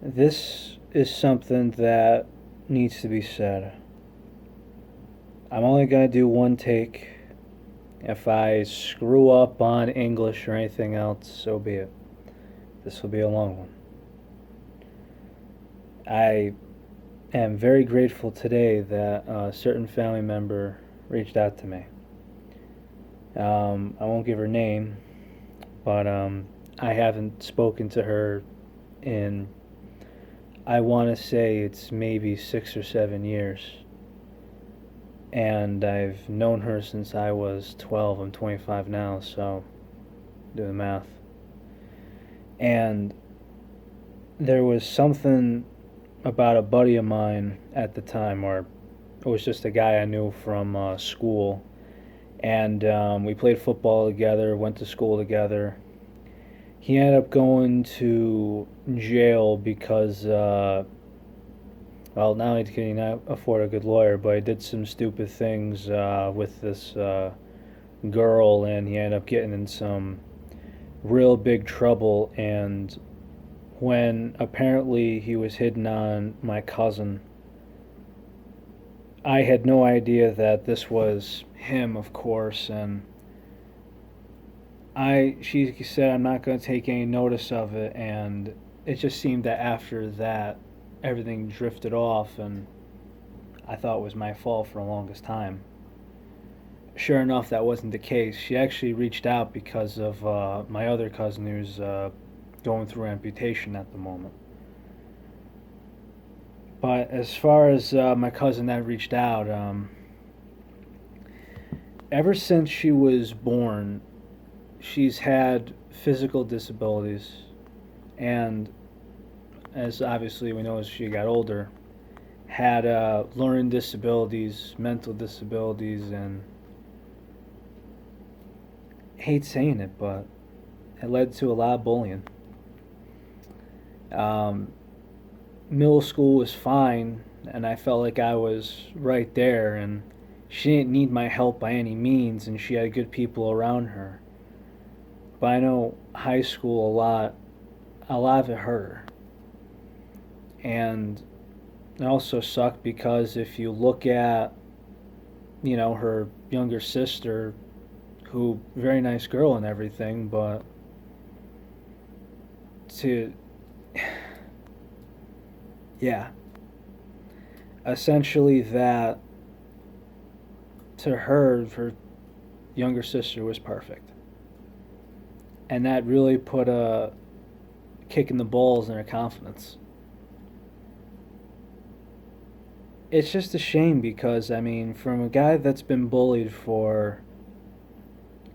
This is something that needs to be said. I'm only going to do one take. If I screw up on English or anything else, so be it. This will be a long one. I am very grateful today that a certain family member reached out to me. I won't give her name, but I haven't spoken to her in, I want to say it's maybe 6 or 7 years. And I've known her since I was 12. I'm 25 now, so do the math. And there was something about a buddy of mine at the time, or it was just a guy I knew from school. And we played football together, went to school together. He ended up going to jail because, well, not only could he not afford a good lawyer, but he did some stupid things with this girl, and he ended up getting in some real big trouble. And when apparently he was hitting on my cousin, I had no idea that this was him, of course, and she said I'm not going to take any notice of it, and it just seemed that after that everything drifted off, and I thought it was my fault for the longest time. Sure enough, that wasn't the case. She actually reached out because of my other cousin who's going through amputation at the moment. But as far as my cousin that reached out, ever since she was born, she's had physical disabilities, and as obviously we know as she got older, had learning disabilities, mental disabilities, and I hate saying it, but it led to a lot of bullying. Um, Middle school was fine, and I felt like I was right there, and she didn't need my help by any means, and she had good people around her. But I know high school a lot of it hurt her. And it also sucked because if you look at, her younger sister, who, very nice girl and everything, but to, yeah, essentially that to her younger sister was perfect. And that really put a kick in the balls in her confidence. It's just a shame because, I mean, from a guy that's been bullied for,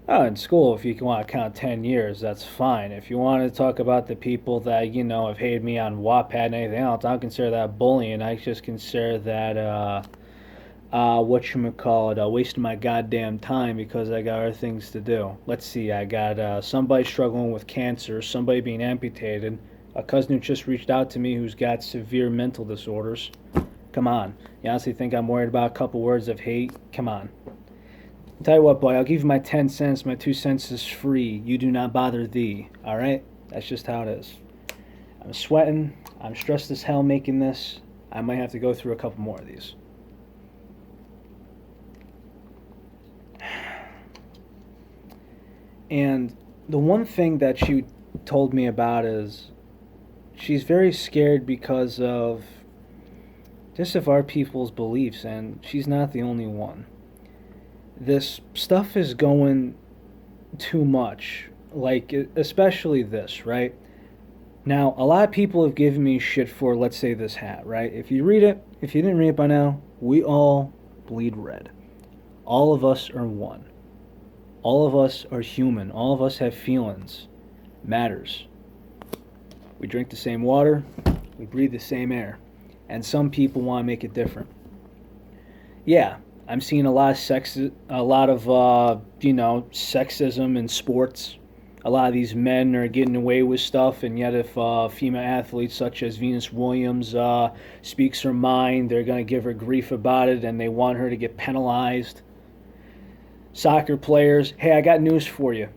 oh, in school, if you want to count 10 years, that's fine. If you want to talk about the people that, have hated me on Wattpad and anything else, I don't consider that bullying. I just consider that, whatchamacallit, wasting my goddamn time because I got other things to do. Let's see, I got somebody struggling with cancer, somebody being amputated, a cousin who just reached out to me who's got severe mental disorders. Come on. You honestly think I'm worried about a couple words of hate? Come on. Tell you what, boy, I'll give you my 10 cents. My 2 cents is free. You do not bother thee. All right? That's just how it is. I'm sweating. I'm stressed as hell making this. I might have to go through a couple more of these. And the one thing that she told me about is she's very scared because of just of our people's beliefs, and she's not the only one. This stuff is going too much, like especially this, right? Now, a lot of people have given me shit for, let's say, this hat, right? If you read it, if you didn't read it by now, we all bleed red. All of us are one. All of us are human. All of us have feelings. Matters. We drink the same water. We breathe the same air. And some people want to make it different. Yeah, I'm seeing a lot of sexism in sports. A lot of these men are getting away with stuff, and yet if female athletes such as Venus Williams speaks her mind, they're going to give her grief about it, and they want her to get penalized. Soccer players, hey, I got news for you.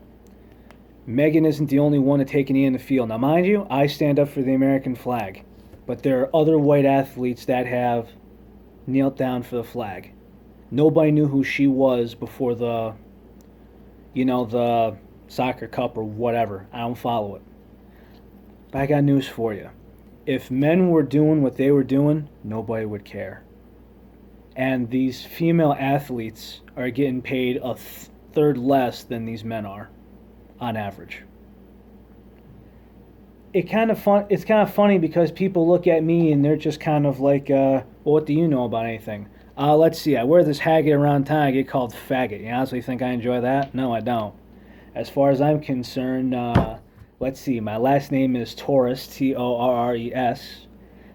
Megan isn't the only one to take a knee in the field. Now, mind you, I stand up for the American flag. But there are other white athletes that have knelt down for the flag. Nobody knew who she was before the soccer cup or whatever. I don't follow it. But I got news for you. If men were doing what they were doing, nobody would care. And these female athletes are getting paid a third less than these men are, on average. It's kind of funny because people look at me and they're just kind of like, well, what do you know about anything? Let's see. I wear this haggard around town. I get called faggot. You honestly think I enjoy that? No, I don't. As far as I'm concerned, let's see. My last name is Torres, Torres.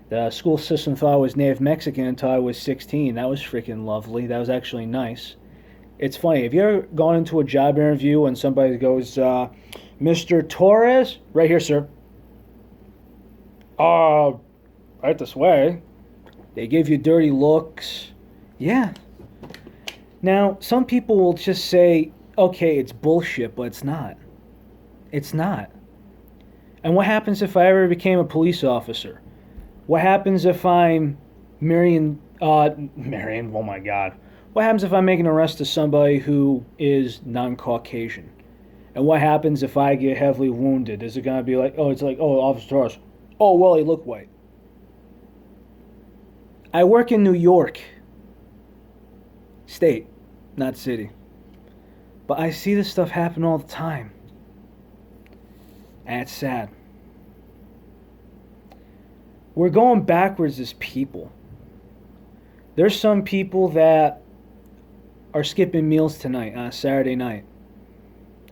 The school system thought I was Native Mexican until I was 16. That was freaking lovely. That was actually nice. It's funny. Have you ever gone into a job interview and somebody goes, Mr. Torres? Right here, sir. Right this way. They give you dirty looks. Yeah. Now, some people will just say, okay, it's bullshit, but it's not. It's not. And what happens if I ever became a police officer? What happens if I'm Marion, oh my God. What happens if I make an arrest of somebody who is non-Caucasian? And what happens if I get heavily wounded? Is it going to be like, Officer Torres, oh, well, he looked white. I work in New York. State, not city. But I see this stuff happen all the time. And it's sad. We're going backwards as people. There's some people that are skipping meals tonight on a Saturday night.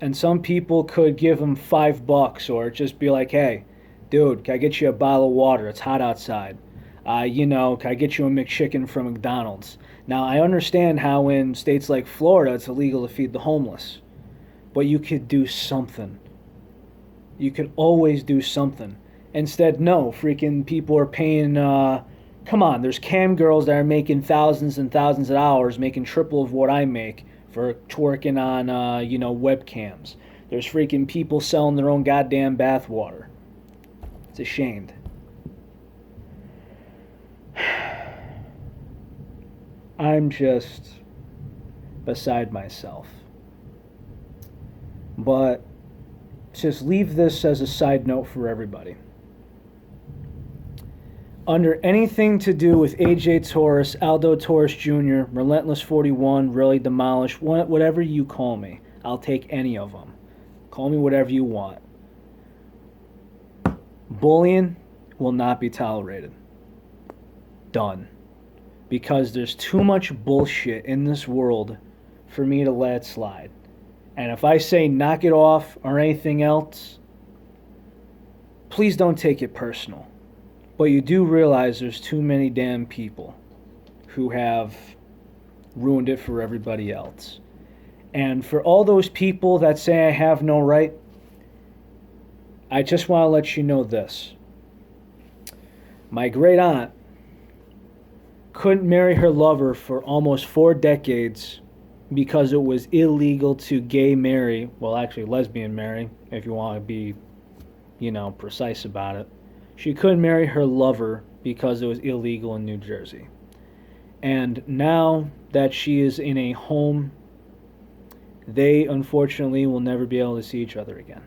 And some people could give them $5 or just be like, hey, dude, can I get you a bottle of water? It's hot outside. Can I get you a McChicken from McDonald's? Now, I understand how in states like Florida it's illegal to feed the homeless. But you could do something. You could always do something. Instead, no, freaking people are paying, come on, there's cam girls that are making thousands and thousands of dollars, making triple of what I make for twerking on, webcams. There's freaking people selling their own goddamn bathwater. It's ashamed. I'm just beside myself. But just leave this as a side note for everybody. Under anything to do with AJ Torres, Aldo Torres Jr., Relentless 41, Really Demolished, whatever you call me, I'll take any of them. Call me whatever you want. Bullying will not be tolerated. Done. Because there's too much bullshit in this world for me to let it slide. And if I say knock it off or anything else, please don't take it personal. But you do realize there's too many damn people who have ruined it for everybody else. And for all those people that say I have no right, I just want to let you know this. My great aunt couldn't marry her lover for almost 4 decades because it was illegal to gay marry, well, actually lesbian marry, if you want to be, precise about it. She couldn't marry her lover because it was illegal in New Jersey. And now that she is in a home, they unfortunately will never be able to see each other again.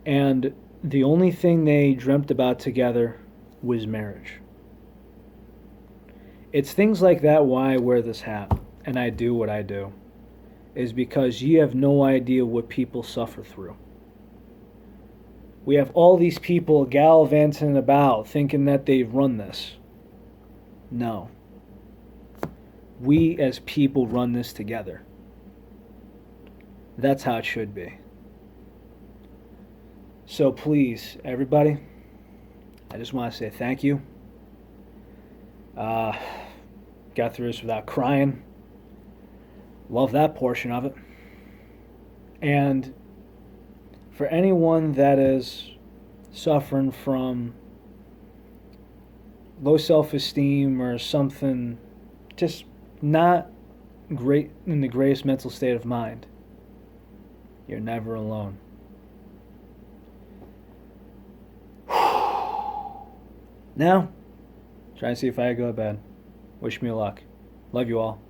And the only thing they dreamt about together was marriage. It's things like that why I wear this hat and I do what I do, is because you have no idea what people suffer through. We have all these people gallivanting about thinking that they've run this. No. We as people run this together. That's how it should be. So please, everybody, I just want to say thank you. Got through this without crying. Love that portion of it. And for anyone that is suffering from low self-esteem or something, just not great in the greatest mental state of mind, you're never alone. Now, try and see if I go to bed. Wish me luck. Love you all.